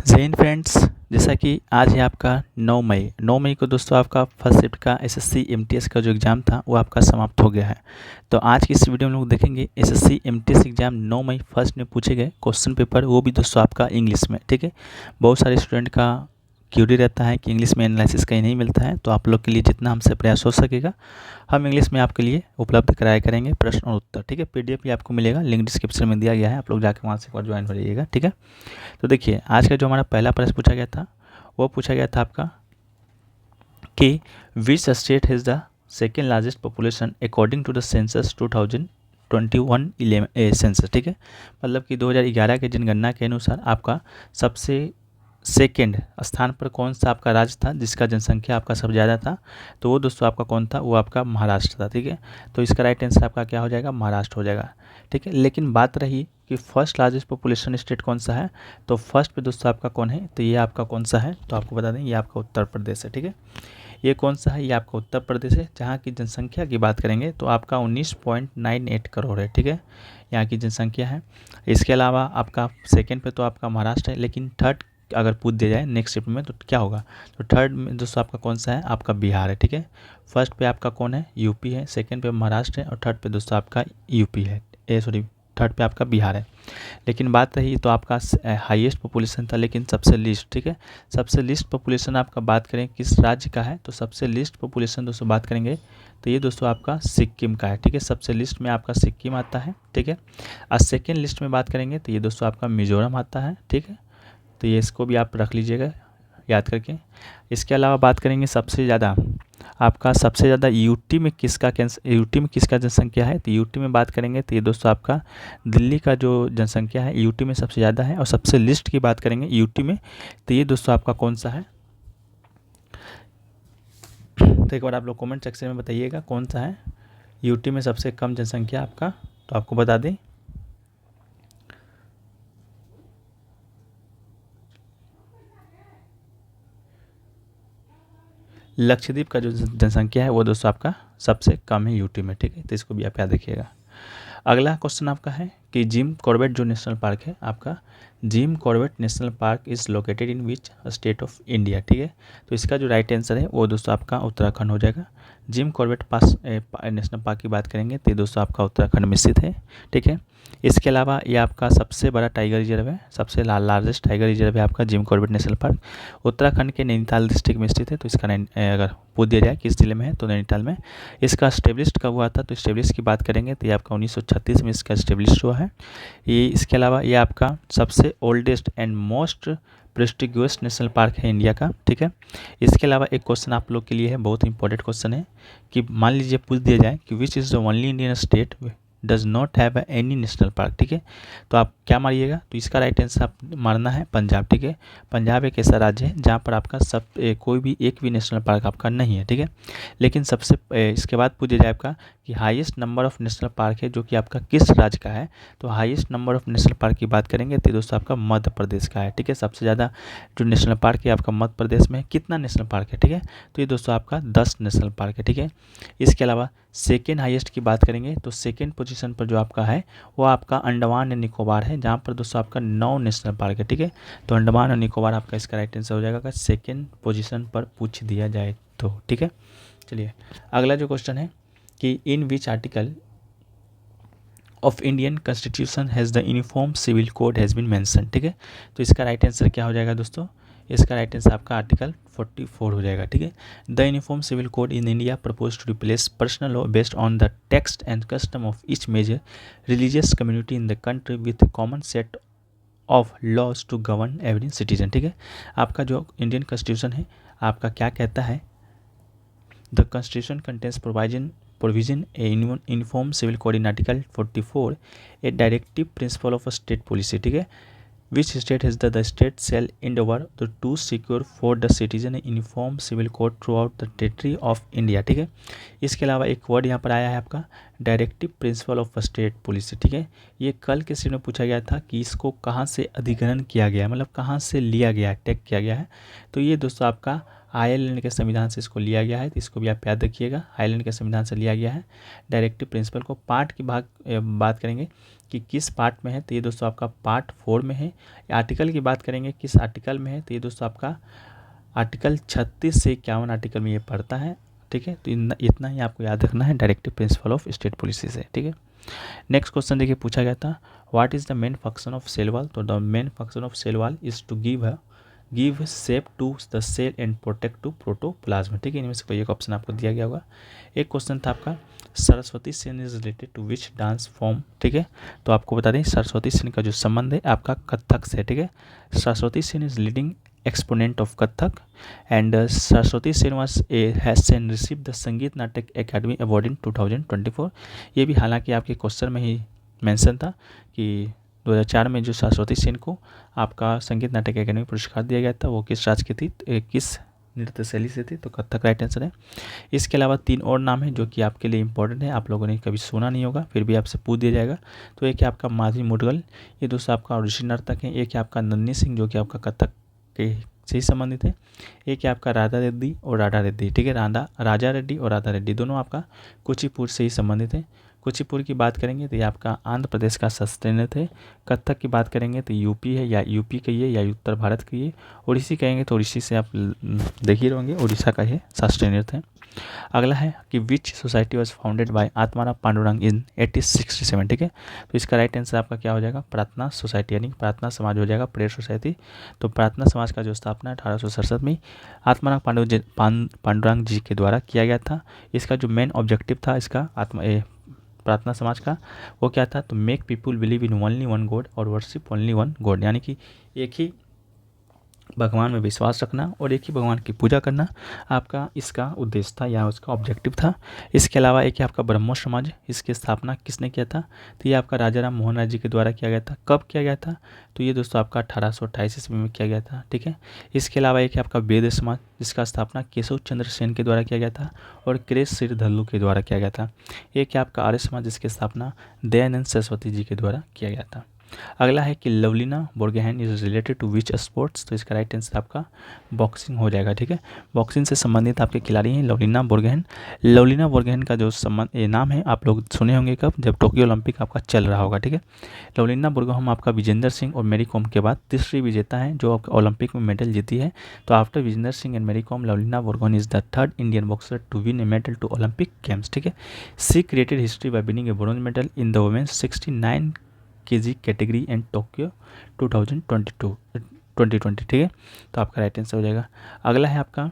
जय हिंद फ्रेंड्स। जैसा कि आज है आपका 9 मई को दोस्तों आपका फर्स्ट शिफ्ट का एसएससी एमटीएस का जो एग्ज़ाम था वो आपका समाप्त हो गया है। तो आज की इस वीडियो में लोग देखेंगे एसएससी एमटीएस एग्ज़ाम 9 मई फर्स्ट में पूछे गए क्वेश्चन पेपर, वो भी दोस्तों आपका इंग्लिश में। ठीक है, बहुत सारे स्टूडेंट का क्यूरी रहता है कि इंग्लिश में एनालिसिस कहीं नहीं मिलता है, तो आप लोग के लिए जितना हमसे प्रयास हो सकेगा हम इंग्लिश में आपके लिए उपलब्ध कराया करेंगे प्रश्न और उत्तर। ठीक है, पीडीएफ भी आपको मिलेगा, लिंक डिस्क्रिप्शन में दिया गया है, आप लोग जाकर वहाँ से एक बार ज्वाइन हो जाइएगा। ठीक है, तो देखिए आज का जो हमारा पहला प्रश्न पूछा गया था वो पूछा गया था आपका कि which state has the second largest population according to the census 2021 census. ठीक है, मतलब कि 2011 के जनगणना के अनुसार आपका सबसे सेकेंड स्थान पर कौन सा आपका राज्य था जिसका जनसंख्या आपका सबसे ज़्यादा था, तो वो दोस्तों आपका कौन था, वो आपका महाराष्ट्र था। ठीक है, तो इसका राइट आंसर आपका क्या हो जाएगा, महाराष्ट्र हो जाएगा। ठीक है, लेकिन बात रही कि फर्स्ट लार्जेस्ट पॉपुलेशन स्टेट कौन सा है, तो फर्स्ट पे दोस्तों आपका कौन है, तो ये आपका कौन सा है, तो आपको बता दें ये आपका उत्तर प्रदेश है। ठीक है, ये कौन सा है, ये आपका उत्तर प्रदेश है, जहाँ की जनसंख्या की बात करेंगे तो आपका 19.98 करोड़ है। ठीक है, यहाँ की जनसंख्या है। इसके अलावा आपका सेकेंड पे तो आपका महाराष्ट्र है, लेकिन थर्ड अगर पूछ दिया जाए नेक्स्ट शिफ्ट में तो क्या होगा, तो थर्ड में दोस्तों आपका कौन सा है, आपका बिहार है। ठीक है, फर्स्ट पे आपका कौन है, यूपी है, सेकंड पे महाराष्ट्र है और थर्ड पे दोस्तों आपका यूपी है, थर्ड पे आपका बिहार है। लेकिन बात रही तो आपका हाईएस्ट पॉपुलेशन था लेकिन सबसे लिस्ट। ठीक है, सबसे लिस्ट पॉपुलेशन आपका बात करें किस राज्य का है, तो सबसे लिस्ट पॉपुलेशन दोस्तों बात करेंगे तो ये दोस्तों आपका सिक्किम का है। ठीक है, सबसे लिस्ट में आपका सिक्किम आता है। ठीक है, और सेकेंड लिस्ट में बात करेंगे तो ये दोस्तों आपका मिजोरम आता है। ठीक है, तो ये इसको भी आप रख लीजिएगा याद करके। इसके अलावा बात करेंगे सबसे ज़्यादा आपका सबसे ज़्यादा यूटी में किसका जनसंख्या है, तो यूटी में बात करेंगे तो ये दोस्तों आपका दिल्ली का जो जनसंख्या है यूटी में सबसे ज़्यादा है। और सबसे लिस्ट की बात करेंगे यूटी में तो ये दोस्तों आपका कौन सा है, तो एक बार आप लोग कमेंट सेक्शन में बताइएगा कौन सा है यूटी में सबसे कम जनसंख्या आपका, तो आपको बता दें लक्षद्वीप का जो जनसंख्या है वो दोस्तों आपका सबसे कम है यूटी में। ठीक है, तो इसको भी आप याद रखिएगा। अगला क्वेश्चन आपका है कि जिम कॉर्बेट जो नेशनल पार्क है आपका, Jim Corbett national park is located in which state of India. ठीक है, तो इसका जो राइट आंसर है वो दोस्तों आपका उत्तराखंड हो जाएगा। जिम कॉर्बेट पास नेशनल पार्क की बात करेंगे तो ये दोस्तों आपका उत्तराखंड में स्थित है। ठीक है, इसके अलावा ये आपका सबसे बड़ा टाइगर रिजर्व है, सबसे लार्जेस्ट टाइगर रिजर्व है आपका Jim Corbett national park. Uttarakhand के नैनीताल डिस्ट्रिक्ट में स्थित है, तो इसका अगर पूछ दिया जाए किस जिले में है तो नैनीताल में। इसका स्टेब्लिश्ड कब हुआ था, तो स्टेब्लिश की बात करेंगे तो ये आपका 1936 में इसका स्टेब्लिश हुआ है। ये इसके अलावा ये आपका सबसे oldest and most prestigious national park है इंडिया का। ठीक है, इसके अलावा एक क्वेश्चन आप लोग के लिए है, बहुत इंपॉर्टेंट क्वेश्चन है कि मान लीजिए पूछ दिया जाए कि विच is the only Indian state does not have any national park. ठीक है, तो आप क्या मारिएगा, तो इसका राइट आंसर आप मारना है पंजाब। ठीक है, पंजाब एक ऐसा राज्य है जहाँ पर आपका कोई भी एक भी नेशनल पार्क आपका नहीं है। ठीक है, लेकिन सबसे इसके बाद पूछा जाए आपका कि highest number of national park है जो कि आपका किस राज्य का है, तो highest number of national park की बात करेंगे तो दोस्तों आपका मध्य प्रदेश का है। ठीक है, सबसे ज़्यादा जो नेशनल पार्क है आपका मध्य प्रदेश में। कितना नेशनल पार्क है, ठीक है, तो ये दोस्तों आपका 10 नेशनल पार्क है। ठीक है, इसके अलावा सेकेंड हाईएस्ट की बात करेंगे तो सेकेंड पोजीशन पर जो आपका है वो आपका अंडमान एंड निकोबार है, जहाँ पर दोस्तों आपका 9 नेशनल पार्क है। ठीक है, तो अंडमान और निकोबार आपका इसका राइट आंसर हो जाएगा अगर सेकेंड पोजीशन पर पूछ दिया जाए तो। ठीक है, चलिए अगला जो क्वेश्चन है कि in which article of Indian constitution has the uniform civil code has been mention. ठीक है, तो इसका राइट आंसर क्या हो जाएगा दोस्तों, इसका राइट आंसर आपका आर्टिकल 44 हो जाएगा। ठीक है, the uniform civil code in India propose to replace personal law based on the text and custom of each major religious community in the country with common set of laws to govern every citizen. ठीक है, आपका जो Indian constitution है आपका क्या कहता है, the constitution contains provision a uniform civil code in article 44 a directive principle of a state policy। ठीक है, which state has the state shall endeavor to secure for the citizen a uniform civil code throughout the territory of India। ठीक है, इसके अलावा एक word यहाँ पर आया है आपका directive principle of state policy. ठीक है, ये कल के सीट में पूछा गया था कि इसको कहाँ से अधिग्रहण किया गया, मतलब कहाँ से लिया गया, टेक किया गया है, तो ये दोस्तों आपका आयरलैंड के संविधान से इसको लिया गया है, तो इसको भी आप याद रखिएगा, आयरलैंड के संविधान से लिया गया है। डायरेक्टिव प्रिंसिपल को पार्ट की बात करेंगे कि किस पार्ट में है, तो ये दोस्तों आपका पार्ट 4 में है। आर्टिकल की बात करेंगे किस आर्टिकल में है, तो ये दोस्तों आपका आर्टिकल 36 से 51 आर्टिकल में ये पढ़ता है। ठीक है, तो इतना ही आपको याद रखना है directive principle of state policy से। ठीक है, नेक्स्ट क्वेश्चन देखिए पूछा गया था, what is the main function of cell wall. तो the main function of cell wall is to give shape to the cell and protect to protoplasm. ठीक है, इनमें से कोई एक ऑप्शन आपको दिया गया होगा। एक क्वेश्चन था आपका, Saraswati Sen is related to which dance form. ठीक है, तो आपको बता दें सरस्वती सेन का जो संबंध है आपका कथक से। ठीक है, Saraswati Sen is leading exponent of Kathak and Saraswati Sen has Sen receive the संगीत नाटक एकेडमी अवार्ड इन 2024। ये भी हालांकि आपके क्वेश्चन में ही मेंशन था कि 2004 में जो सरस्वती सेन को आपका संगीत नाटक एकेडमी पुरस्कार दिया गया था वो किस राज्य की थी, किस नृत्य शैली से थी, तो कथक राइट आंसर है। इसके अलावा 3 और नाम हैं जो कि आपके लिए इंपॉर्टेंट है, आप लोगों ने कभी सुना नहीं होगा फिर भी आपसे पूछ दिया जाएगा। तो एक है आपका माधवी मुडगल, ये दोस्तों आपका ओडिसी नर्तक है। एक है आपका नन्नी सिंह जो कि आपका कथक के से ही संबंधित है। एक है आपका राधा रेड्डी और राधा रेड्डी। ठीक है, राजा रेड्डी और राधा रेड्डी दोनों आपका कुचिपुड़ से ही संबंधित है। कुचिपुड़ की बात करेंगे तो ये आपका आंध्र प्रदेश का शास्त्रीय नृत्य है। कथक की बात करेंगे तो यूपी है, या यूपी कहिए या उत्तर भारत कहिए। ओडिसी कहेंगे तो ओडिसी से आप देख ही रहेंगे, उड़ीसा का ये शास्त्रीय नृत्य है। अगला है कि which society was founded by Atmaram Pandurang in 1867। ठीक है, तो इसका राइट आंसर आपका क्या हो जाएगा, प्रार्थना सोसाइटी, यानी प्रार्थना समाज हो जाएगा, प्रेयर सोसाइटी। तो प्रार्थना समाज का जो स्थापना 1867 में आत्माराम पांडुरंग जी के द्वारा किया गया था। इसका जो मेन ऑब्जेक्टिव था इसका प्रार्थना समाज का वो क्या था, तो make people believe in only one God और वर्शिप ओनली वन गॉड, यानी कि एक ही भगवान में विश्वास रखना और एक ही भगवान की पूजा करना आपका इसका उद्देश्य था या उसका ऑब्जेक्टिव था। इसके अलावा एक है आपका ब्रह्मो समाज, इसकी स्थापना किसने किया था, तो ये आपका राजा राम मोहन राय जी के द्वारा किया गया था। कब किया गया था, तो ये दोस्तों आपका 1828 ईस्वी में किया गया था। ठीक है, इसके अलावा एक है आपका वेद समाज, जिसका स्थापना केशव चंद्र सेन के द्वारा किया गया था और क्रेस सिर धल्लू के द्वारा किया गया था। एक है आपका आर्य समाज, जिसकी स्थापना दयानंद सरस्वती जी के द्वारा किया गया था। अगला है कि Lovlina Borgohain is related to which sports, तो इसका राइट आंसर आपका बॉक्सिंग हो जाएगा। ठीक है, बॉक्सिंग से संबंधित आपके खिलाड़ी हैं लवलीना बोर्गेहन। लवलीना बोर्गेहन का जो ये नाम है आप लोग सुने होंगे कब, जब टोक्यो ओलंपिक आपका चल रहा होगा। ठीक है, लवलीना बोर्गेहन आपका विजेंदर सिंह और मेरी कॉम के बाद तीसरी विजेता है जो आपका ओलंपिक में मेडल जीती है। तो after Vijender Singh and Mary Kom, Lovlina Borgohain is the third Indian boxer to win a medal to Olympic games. ठीक है, she created history by winning a bronze medal in the women's 69 kg category and Tokyo 2020। ठीक है, तो आपका राइट आंसर हो जाएगा। अगला है आपका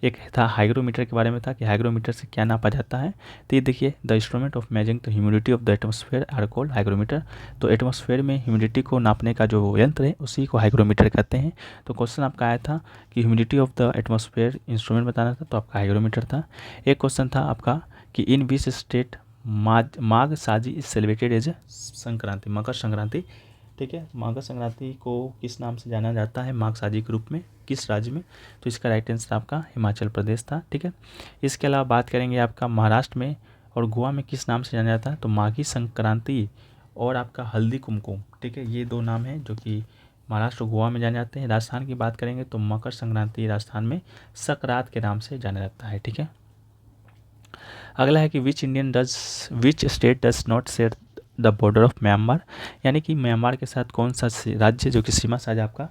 एक था हाइग्रोमीटर के बारे में था कि हाइग्रोमीटर से क्या नापा जाता है, तो ये देखिए the instrument of measuring the humidity of the atmosphere are called hygrometer. तो एटमॉस्फेयर में ह्यूमिडिटी को नापने का जो यंत्र है उसी को हाइग्रोमीटर कहते हैं। तो क्वेश्चन आपका आया था कि humidity of the atmosphere instrument बताना था, तो आपका हाइग्रोमीटर था। एक क्वेश्चन था आपका कि इन विच स्टेट माघ साजी is celebrated as Sankranti, Makar Sankranti. ठीक है, मकर संक्रांति को किस नाम से जाना जाता है माघ साजी के रूप में, किस राज्य में, तो इसका राइट आंसर आपका हिमाचल प्रदेश था। ठीक है, इसके अलावा बात करेंगे आपका महाराष्ट्र में और गोवा में किस नाम से जाना जाता है, तो माघी संक्रांति और आपका हल्दी कुमकुम। ठीक है, ये 2 नाम हैं जो कि महाराष्ट्र और गोवा में जाने जाते हैं। राजस्थान की बात करेंगे तो मकर संक्रांति राजस्थान में सकरात के नाम से जाना जाता है। ठीक है, अगला है कि which state does not share the border of Myanmar, यानी कि म्यांमार के साथ कौन सा राज्य जो कि सीमा साझा आपका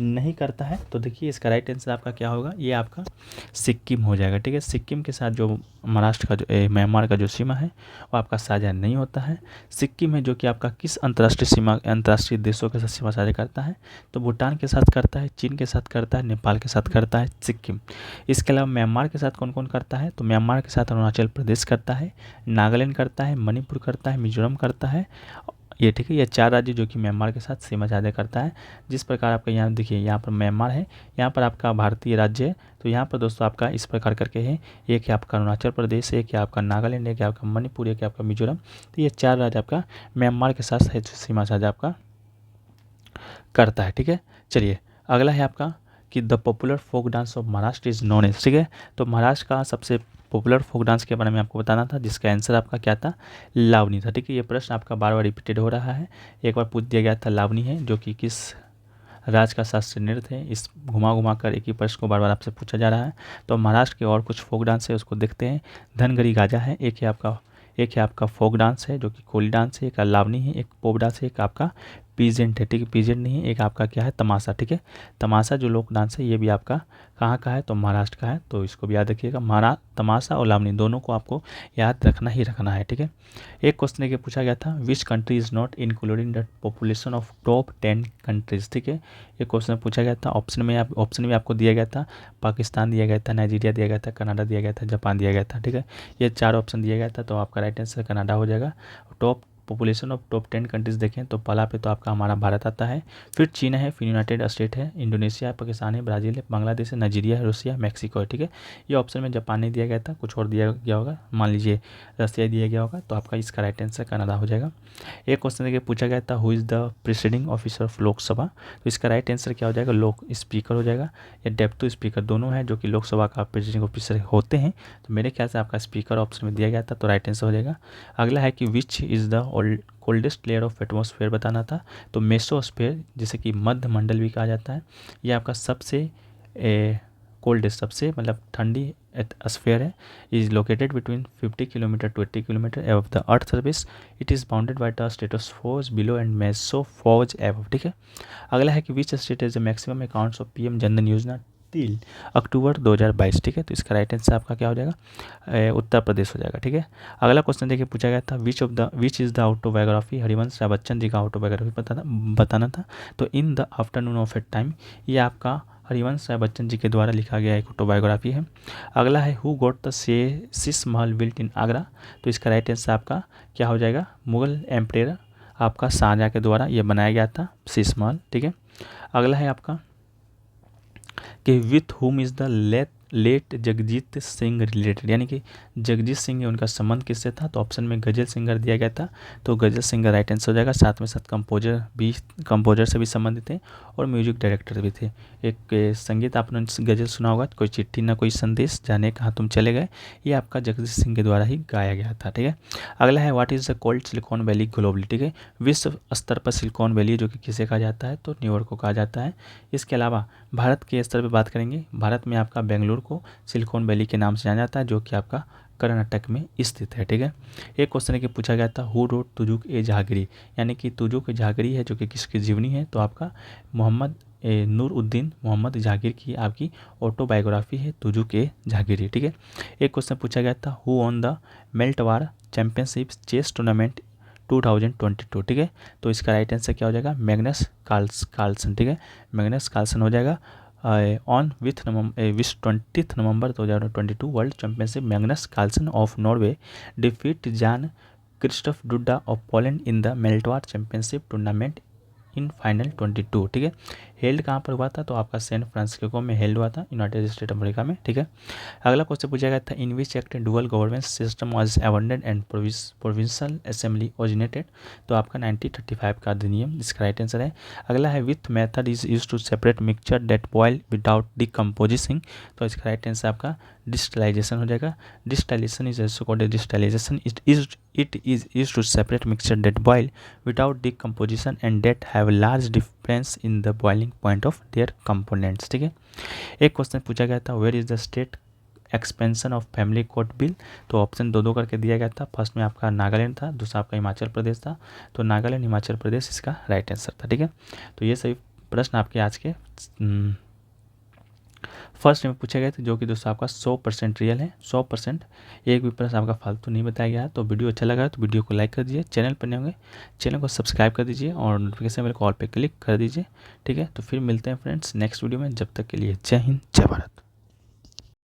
नहीं करता है, तो देखिए इसका राइट आंसर आपका क्या होगा, ये आपका सिक्किम हो जाएगा। ठीक है, सिक्किम के साथ जो महाराष्ट्र का जो म्यांमार का जो सीमा है वो आपका साझा नहीं होता है। सिक्किम है जो कि आपका किस अंतर्राष्ट्रीय देशों के साथ सीमा साझा करता है, तो भूटान के साथ करता है, चीन के साथ करता है, नेपाल के साथ करता है सिक्किम। इसके अलावा म्यांमार के साथ कौन कौन करता है, तो म्यांमार के साथ अरुणाचल प्रदेश करता है, नागालैंड करता है, मणिपुर करता है, मिजोरम करता है ये। ठीक है, ये 4 राज्य जो कि म्यांमार के साथ सीमा साझा करता है। जिस प्रकार आपका यहाँ देखिए यहाँ पर म्यांमार है, यहाँ पर आपका भारतीय राज्य है, तो यहाँ पर दोस्तों आपका इस प्रकार करके है, एक है आपका अरुणाचल प्रदेश, एक है आपका नागालैंड, एक है आपका मणिपुर, एक है आपका मिजोरम। तो ये 4 राज्य आपका म्यांमार के साथ सीमा साझा आपका करता है। ठीक है, चलिए अगला है आपका कि the popular folk dance of Maharashtra is known as. ठीक है, तो महाराष्ट्र का सबसे पॉपुलर फोक डांस के बारे में आपको बताना था, जिसका आंसर आपका क्या था, लावनी था। ठीक है, ये प्रश्न आपका बार बार रिपीटेड हो रहा है, एक बार पूछ दिया गया था लावनी है जो कि किस राज्य का शास्त्रीय नृत्य है। इस घुमा घुमा कर एक ही प्रश्न को बार बार आपसे पूछा जा रहा है। तो महाराष्ट्र के और कुछ फोक डांस है उसको देखते हैं। धनगरी गाजा है, एक है आपका फोक डांस है जो कि कोली डांस है, एक लावनी है, एक पोप डांस है, एक आपका पीजेंट है, ठीक है, पीजेंट नहीं है, एक आपका क्या है, तमाशा, ठीक है। तमाशा जो लोक डांस है ये भी आपका कहाँ का है, तो महाराष्ट्र का है, तो इसको भी याद रखिएगा। तमाशा और लावनी दोनों को आपको याद रखना ही रखना है, ठीक है। एक क्वेश्चन ये पूछा गया था, which country is not including the population of top 10 countries, ठीक है। ये क्वेश्चन पूछा गया था। ऑप्शन में आपको दिया गया था, पाकिस्तान दिया गया था, नाइजीरिया दिया गया था, कनाडा दिया गया था, जापान दिया गया था, ठीक है। ये 4 ऑप्शन दिया गया था, तो आपका राइट आंसर कनाडा हो जाएगा। Top population of top 10 countries देखें तो पहला पे तो आपका हमारा भारत आता है, फिर चीन है, फिर यूनाइटेड स्टेट है, इंडोनेशिया है, पाकिस्तान है, ब्राज़ील है, बांग्लादेश है, नाइजीरिया है, रूसिया, मैक्सिको है, ठीक है। ये ऑप्शन में जापान नहीं दिया गया था, कुछ और दिया गया होगा, मान लीजिए रसिया दिया गया होगा, तो आपका इसका राइट आंसर कनाडा हो जाएगा। एक क्वेश्चन देखिए पूछा गया था, who is the presiding officer of Lok Sabha, तो इसका राइट आंसर क्या हो जाएगा, लोक स्पीकर हो जाएगा, या डेप्यूटी स्पीकर दोनों हैं जो कि लोकसभा का प्रिसाइडिंग ऑफिसर होते हैं। तो मेरे ख्याल से आपका स्पीकर ऑप्शन में दिया गया था, तो राइट आंसर हो जाएगा। अगला है कि विच is the coldest layer of atmosphere बताना था, तो मेसोस्फेयर जिसे कि मध्य मंडल भी कहा जाता है, ये आपका सबसे कोल्डेस्ट, सबसे मतलब ठंडी स्फेयर है, is located between 50 kilometre to 80 kilometre above the earth surface. It is bounded by the stratosphere below and mesosphere above, ठीक है। अगला है कि which state is the maximum accounts of PM Jandhan Yojana till अक्टूबर 2022, ठीक है। तो इसका राइट आंसर आपका क्या हो जाएगा, उत्तर प्रदेश हो जाएगा, ठीक है। अगला क्वेश्चन देखिए पूछा गया था, which is the autobiography, Harivansh Rai Bachchan ji का ऑटोबायोग्राफी बताना था। तो in the afternoon of a time, ये आपका हरिवंश राय बच्चन जी के द्वारा लिखा गया एक ऑटोबायोग्राफी है। अगला है who got the Sheesh Mahal built in Agra, तो इसका राइट आंसर आपका क्या हो जाएगा, मुगल एम्परेयर आपका शाहजहाँ के द्वारा ये बनाया गया था शीश महल, ठीक है। अगला है आपका कि with whom is the late Jagjit Singh related, यानी कि जगजीत सिंह उनका संबंध किससे था, तो ऑप्शन में गजल सिंगर दिया गया था, तो गजल सिंगर राइट आंसर हो जाएगा। साथ में साथ कंपोजर से भी संबंधित थे और म्यूजिक डायरेक्टर भी थे। एक संगीत आपने गजल सुना होगा, कोई चिट्ठी ना कोई संदेश, जाने कहाँ तुम चले गए, ये आपका जगजीत सिंह के द्वारा ही गाया गया था, ठीक है। अगला है what is the cold silicon valley globally, ठीक है। विश्व स्तर पर सिलिकॉन वैली जो कि किसे कहा जाता है, तो न्यूयॉर्क को कहा जाता है। इसके अलावा भारत के स्तर पर बात करेंगे, भारत में आपका बेंगलुरु को सिलिकॉन वैली के नाम से जाना जाता है, जो कि आपका कर्नाटक में स्थित है, ठीक है। एक क्वेश्चन है कि पूछा गया था हु रोट तुजुक ए जहांगीरी, यानी कि तुजुक ए जहांगीरी है जो कि किसकी जीवनी है, तो आपका मोहम्मद नूरुद्दीन मोहम्मद जहांगीर की आपकी ऑटोबायोग्राफी है तुजुक ए जहांगीरी, ठीक है। एक क्वेश्चन पूछा गया था who on the Meltwater championship chess tournament 2022, ठीक है। तो इसका राइट आंसर क्या हो जाएगा, मैग्नस कार्लसन, ठीक है, मैग्नस कार्लसन हो जाएगा। On with 20 November 2022 world championship Magnus Carlsen of Norway defeat Jan Krzysztof Duda of Poland in the Meltwater championship tournament in final 22, ठीक है। हेल्ड कहाँ पर हुआ था, तो आपका सैन फ्रांसिस्को में हेल्ड हुआ था, यूनाइटेड स्टेट अमेरिका में, ठीक है। अगला क्वेश्चन पूछा गया था in which act dual governance system was abandoned and provincial assembly originated, तो आपका 1935 का अधिनियम, इसका राइट आंसर है। अगला है which method is use to separate mixture that boil without decomposing, तो इसका राइट आंसर आपका डिस्टिलाइजेशन हो जाएगा। Distillation is also called distillization, it is used to separate mixture that boil without decomposition and that have large difference in the boiling point of their components, ठीक है। एक question पूछा गया था where is the state expansion of family court bill, तो option दो करके दिया गया था। फर्स्ट में आपका नागालैंड था, दूसरा आपका हिमाचल प्रदेश था, तो नागालैंड हिमाचल प्रदेश इसका राइट आंसर था, ठीक है। तो ये सभी प्रश्न आपके आज के फर्स्ट में पूछे गए थे, जो कि दोस्तों आपका 100% रियल है, 100%, एक भी प्रश्न आपका फालतू नहीं बताया गया है। तो वीडियो अच्छा लगा तो वीडियो को लाइक कर दीजिए, चैनल पर नए होंगे चैनल को सब्सक्राइब कर दीजिए और नोटिफिकेशन बेल कॉल पे क्लिक कर दीजिए, ठीक है। तो फिर मिलते हैं फ्रेंड्स नेक्स्ट वीडियो में, जब तक के लिए जय हिंद जय भारत।